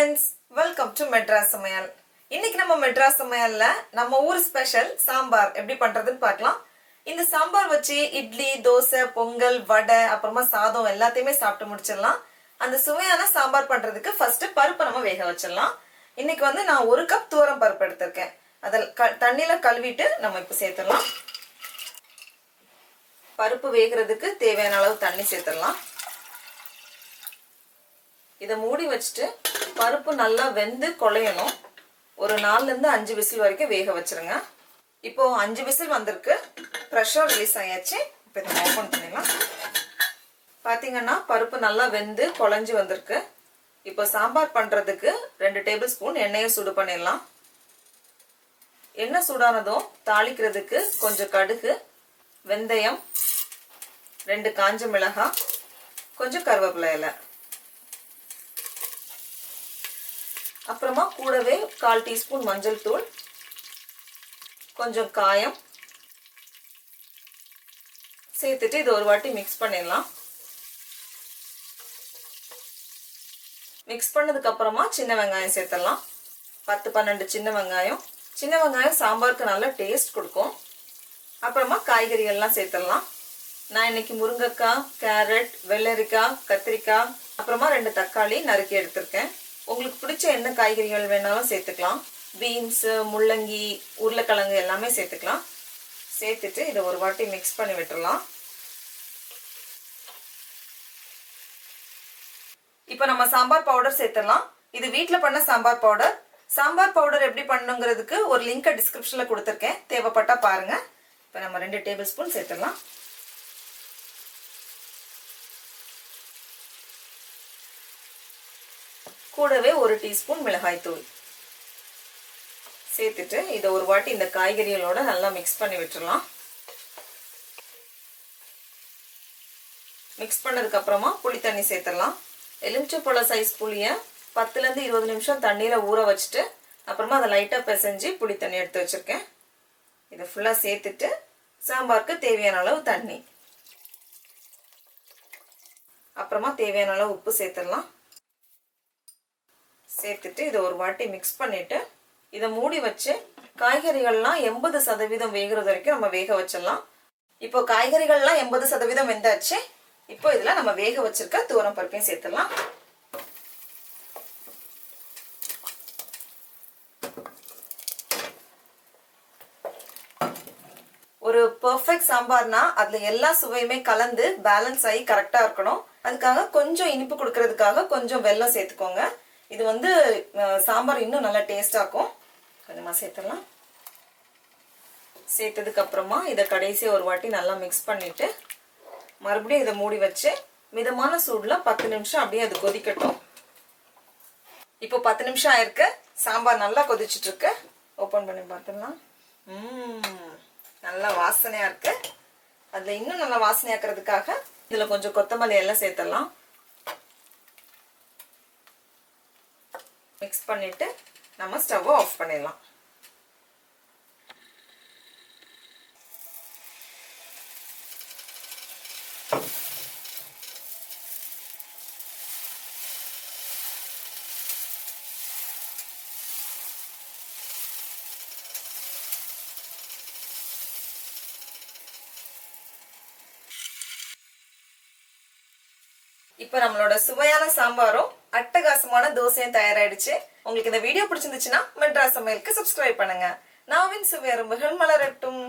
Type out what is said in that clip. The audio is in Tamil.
friends, welcome to மெட்ராஸ் சமையல். இன்னைக்கு நம்ம மெட்ராஸ் சமையல்ல நம்ம ஊர் ஸ்பெஷல் சாம்பார் எப்படி பண்றதுன்னு பார்க்கலாம். இந்த சாம்பார் வச்சு இட்லி, தோசை, பொங்கல், வடை, அப்புறமா சாதம் எல்லாத்தையுமே சாப்பிட்டு முடிச்சிடலாம். அந்த சுவையான சாம்பார் பண்றதுக்கு ஃபர்ஸ்ட் பருப்பை நம்ம வேக வச்சிடலாம். இன்னைக்கு நான் 1 கப் துவரம் பருப்பு எடுத்திருக்கேன். அதை தண்ணியில கழுவிட்டு நம்ம இப்ப சேர்த்துடலாம். பருப்பு வேகிறதுக்கு தேவையான அளவு தண்ணி சேர்த்துடலாம். இதை மூடி வச்சுட்டு பருப்பு நல்லா வெந்து குழையணும். ஒரு 4 இருந்து 5 விசில் வரைக்கும் வேக வச்சிருங்க. இப்போ 5 விசில் வந்திருக்கு. ப்ரெஷர் ரிலீஸ் ஆயாச்சு. இப்போ இதை ஓப்பன் பண்ணிடலாம். பார்த்தீங்கன்னா பருப்பு நல்லா வெந்து குழஞ்சி வந்திருக்கு. இப்போ சாம்பார் பண்ணுறதுக்கு 2 டேபிள் ஸ்பூன் எண்ணெயை சூடு பண்ணிடலாம். எண்ணெய் சூடானதும் தாளிக்கிறதுக்கு கொஞ்சம் கடுகு, வெந்தயம், 2 காஞ்ச மிளகாய், கொஞ்சம் கருவேப்பிலை இலை, அப்புறமா கூடவே 1/4 டீஸ்பூன் மஞ்சள் தூள், கொஞ்சம் காயம் சேர்த்துட்டு இது ஒரு வாட்டி மிக்ஸ் பண்ணிடலாம். மிக்ஸ் பண்ணதுக்கு அப்புறமா சின்ன வெங்காயம் சேர்த்துடலாம். 10-12 சின்ன வெங்காயம். சின்ன வெங்காயம் சாம்பாருக்கு நல்ல டேஸ்ட் கொடுக்கும். அப்புறமா காய்கறிகள்லாம் சேர்த்துடலாம். நான் இன்னைக்கு முருங்கைக்காய், கேரட், வெள்ளரிக்காய், கத்திரிக்காய், அப்புறமா 2 தக்காளி நறுக்கி எடுத்திருக்கேன். உங்களுக்கு பிடிச்ச என்ன காய்கறிகள் வேணாலும் சேர்த்துக்கலாம். பீன்ஸ், முள்ளங்கி, உருளைக்கிழங்கு எல்லாமே சேர்த்துக்கலாம். சேர்த்துட்டு இதை ஒரு வாட்டி மிக்ஸ் பண்ணி விட்டுடலாம். இப்போ நம்ம சாம்பார் பவுடர் சேர்த்துடலாம். இது வீட்டில் பண்ண சாம்பார் பவுடர். சாம்பார் பவுடர் எப்படி பண்ணுங்கிறதுக்கு ஒரு லிங்கை டிஸ்கிரிப்ஷனில் கொடுத்துருக்கேன். தேவைப்பட்டா பாருங்க. இப்போ நம்ம 2 டேபிள் ஸ்பூன் சேர்த்துடலாம். கூடவே 1 டீஸ்பூன் மிளகாய் தூள் சேர்த்துட்டு இதை ஒரு வாட்டி இந்த காய்கறிகளோட நல்லா மிக்ஸ் பண்ணி விட்டுறலாம். மிக்ஸ் பண்ணதுக்கு அப்புறமா புளி தண்ணி சேர்த்துடலாம். எலுமிச்சம்பழ சைஸ் புளியை 10 இருந்து 20 நிமிஷம் தண்ணியில ஊற வச்சுட்டு அப்புறமா அதை லைட்டா பிசைஞ்சு புளி தண்ணி எடுத்து வச்சிருக்கேன். இதை ஃபுல்லா சேர்த்துட்டு சாம்பாருக்கு தேவையான அளவு தண்ணி, அப்புறமா தேவையான அளவு உப்பு சேர்த்துடலாம். சேர்த்துட்டு இதை ஒரு வாட்டி மிக்ஸ் பண்ணிட்டு இதை மூடி வச்சு காய்கறிகள்லாம் 80% வேகிறது வரைக்கும் நம்ம வேக வச்சிடலாம். இப்போ காய்கறிகள்லாம் 80% வெந்தாச்சு. இப்போ இதுல நம்ம வேக வச்சிருக்க துவரம் பருப்பையும் சேர்த்துடலாம். ஒரு பெர்ஃபெக்ட் சாம்பார்னா அதுல எல்லா சுவையுமே கலந்து பேலன்ஸ் ஆகி கரெக்டா இருக்கணும். அதுக்காக கொஞ்சம் இனிப்பு கொடுக்கறதுக்காக கொஞ்சம் வெல்லம் சேர்த்துக்கோங்க. இது சாம்பார் இன்னும் நல்லா டேஸ்டா இருக்கும். கொஞ்சமா சேர்த்துடலாம். சேர்த்ததுக்கு அப்புறமா இதை கடைசி ஒரு வாட்டி நல்லா மிக்ஸ் பண்ணிட்டு மறுபடியும் இதை மூடி வச்சு மிதமான சூடுல 10 நிமிஷம் அப்படியே அது கொதிக்கட்டும். இப்போ 10 நிமிஷம் ஆயிருக்கு. சாம்பார் நல்லா கொதிச்சுட்டு இருக்கு. ஓபன் பண்ணி பார்த்துடலாம். நல்லா வாசனையா இருக்கு. அதுல இன்னும் நல்லா வாசனையாக்குறதுக்காக இதுல கொஞ்சம் கொத்தமல்லி எல்லாம் சேர்த்துடலாம். மிக்ஸ் பண்ணிட்டு நம்ம ஸ்டவ் ஆஃப் பண்ணிடலாம். இப்ப நம்மளோட சுவையான சாம்பாரும் அட்டகாசமான தோசையும் தயாராயிடுச்சு. உங்களுக்கு இந்த வீடியோ பிடிச்சிருந்துச்சுன்னா மெட்ராஸ் சமையலுக்கு சப்ஸ்கிரைப் பண்ணுங்க. நாவின் சுவை அரும்புகள் மலரட்டும்.